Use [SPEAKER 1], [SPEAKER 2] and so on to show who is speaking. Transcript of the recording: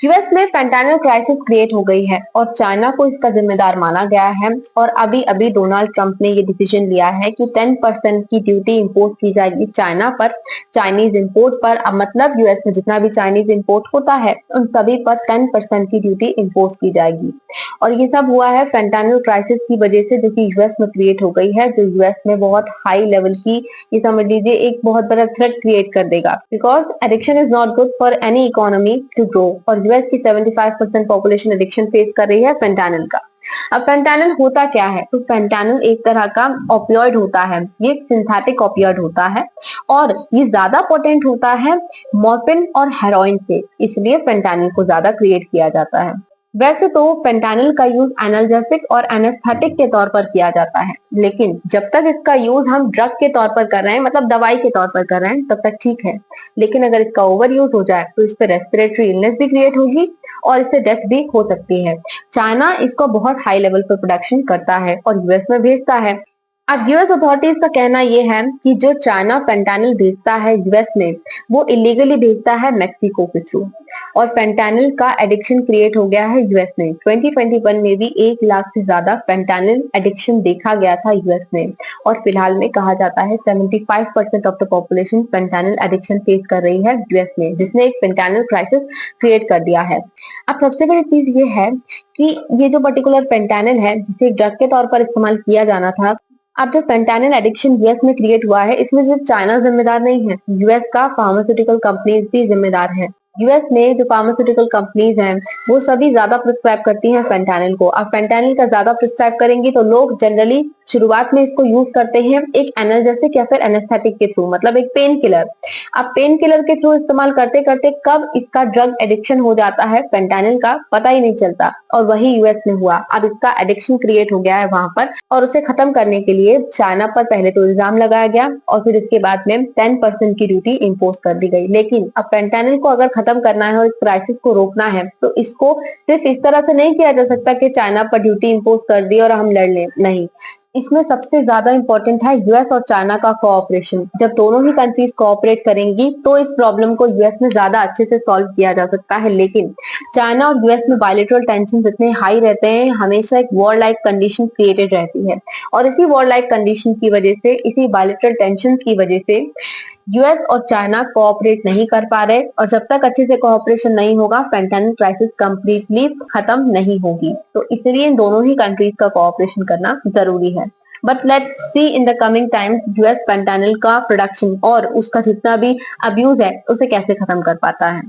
[SPEAKER 1] US में fentanyl crisis create हो गई है और चाइना को इसका जिम्मेदार माना गया है। और अभी अभी डोनाल्ड ट्रंप ने ये डिसीजन लिया है कि 10% की ड्यूटी इंपोज की जाएगी चाइना पर, चाइनीज इंपोर्ट पर। अब मतलब यूएस में जितना भी चाइनीज इंपोर्ट होता है उन सभी पर 10% की ड्यूटी इंपोज की जाएगी। और ये सब हुआ है फेंटानिल क्राइसिस की वजह से, जो कि यूएस में क्रिएट हो गई है, जो यूएस में बहुत हाई लेवल की, ये समझ लीजिए एक बहुत बड़ा थ्रेट क्रिएट कर देगा। Because addiction is not good for any economy to grow. और यूएस की 75% पॉपुलेशन एडिक्शन फेस कर रही है फेंटानिल का। अब फेंटानिल होता क्या है? तो फेंटानिल एक तरह का ओपियोइड होता है, ये सिंथेटिक ओपियोइड होता है और ये ज्यादा पोटेंट होता है मॉर्फिन और हेरोइन से, इसलिए फेंटानिल को ज्यादा क्रिएट किया जाता है। वैसे तो फेंटानिल का यूज एनाल्जेसिक और एनेस्थेटिक के तौर पर किया जाता है, लेकिन जब तक इसका यूज हम ड्रग के तौर पर कर रहे हैं, मतलब दवाई के तौर पर कर रहे हैं, तब तक ठीक है। लेकिन अगर इसका ओवर यूज हो जाए तो इस पे रेस्पिरेटरी इलनेस भी क्रिएट होगी और इससे डेथ भी हो सकती है। चाइना इसको बहुत हाई लेवल पर प्रोडक्शन करता है और यूएस में भेजता है। अब यूएस अथॉरिटीज का कहना यह है कि जो चाइना फेंटानिल भेजता है यूएस में, वो इलीगली भेजता है मेक्सिको के थ्रू। और फेंटानिल का एडिक्शन क्रिएट हो गया है यूएस में। 2021 में भी 1 लाख से ज्यादा फेंटानिल एडिक्शन देखा गया था यूएस में। और फिलहाल में कहा जाता है 75% of the population fentanyl addiction face कर रही है यूएस में, जिसने एक फेंटानिल क्राइसिस क्रिएट कर दिया है। अब सबसे बड़ी चीज ये है कि ये जो पर्टिकुलर फेंटानिल है, जिसे ड्रग के तौर पर इस्तेमाल किया जाना था, अब जो फेंटानिल एडिक्शन यूएस में क्रिएट हुआ है, इसमें सिर्फ चाइना जिम्मेदार नहीं है, यूएस का फार्मास्यूटिकल कंपनीज भी जिम्मेदार है। यूएस में जो फार्मास्यूटिकल कंपनीज हैं, वो सभी ज्यादा प्रिस्क्राइब करती हैं फेंटानिल को। अब फेंटानिल का ज्यादा प्रिस्क्राइब करेंगी तो लोग जनरली शुरुआत में इसको यूज करते हैं एक एनाल्जेसिक या फिर एनेस्थेटिक के थ्रू, मतलब एक पेन किलर। अब पेन किलर के थ्रू इस्तेमाल करते करते कब इसका ड्रग एडिक्शन हो जाता है फेंटानिल का, पता ही नहीं चलता। और वही यूएस में हुआ। अब इसका एडिक्शन क्रिएट हो गया है वहां पर, और उसे खत्म करने के लिए चाइना पर पहले तो इल्जाम लगाया गया और फिर इसके बाद में 10% की ड्यूटी इंपोज कर दी गई। लेकिन अब फेंटानिल को अगर खत्म करना है और इस क्राइसिस को रोकना है, तो इसको सिर्फ इस तरह से नहीं किया जा सकता कि चाइना पर ड्यूटी इंपोज कर दी और हम लड़ लें, नहीं। इसमें सबसे ज्यादा इंपॉर्टेंट है यूएस और चाइना का कोऑपरेशन। जब दोनों ही कंट्रीज कोऑपरेट करेंगी तो इस प्रॉब्लम को यूएस में ज्यादा अच्छे से सॉल्व किया जा सकता है। लेकिन चाइना और यूएस में बायलैटरल टेंशन इतने हाई रहते हैं, हमेशा एक वॉर लाइक कंडीशन क्रिएटेड रहती है। और इसी वॉर लाइक कंडीशन की वजह से, इसी बायलैटरल टेंशन की वजह से यूएस और चाइना कोऑपरेट नहीं कर पा रहे। और जब तक अच्छे से कोऑपरेशन नहीं होगा, फेंटानिल क्राइसिस कंप्लीटली खत्म नहीं होगी। तो इसलिए इन दोनों ही कंट्रीज का कोऑपरेशन करना जरूरी है। But let's see in the coming times US fentanyl का प्रोडक्शन और उसका जितना भी अब्यूज है उसे कैसे खत्म कर पाता है।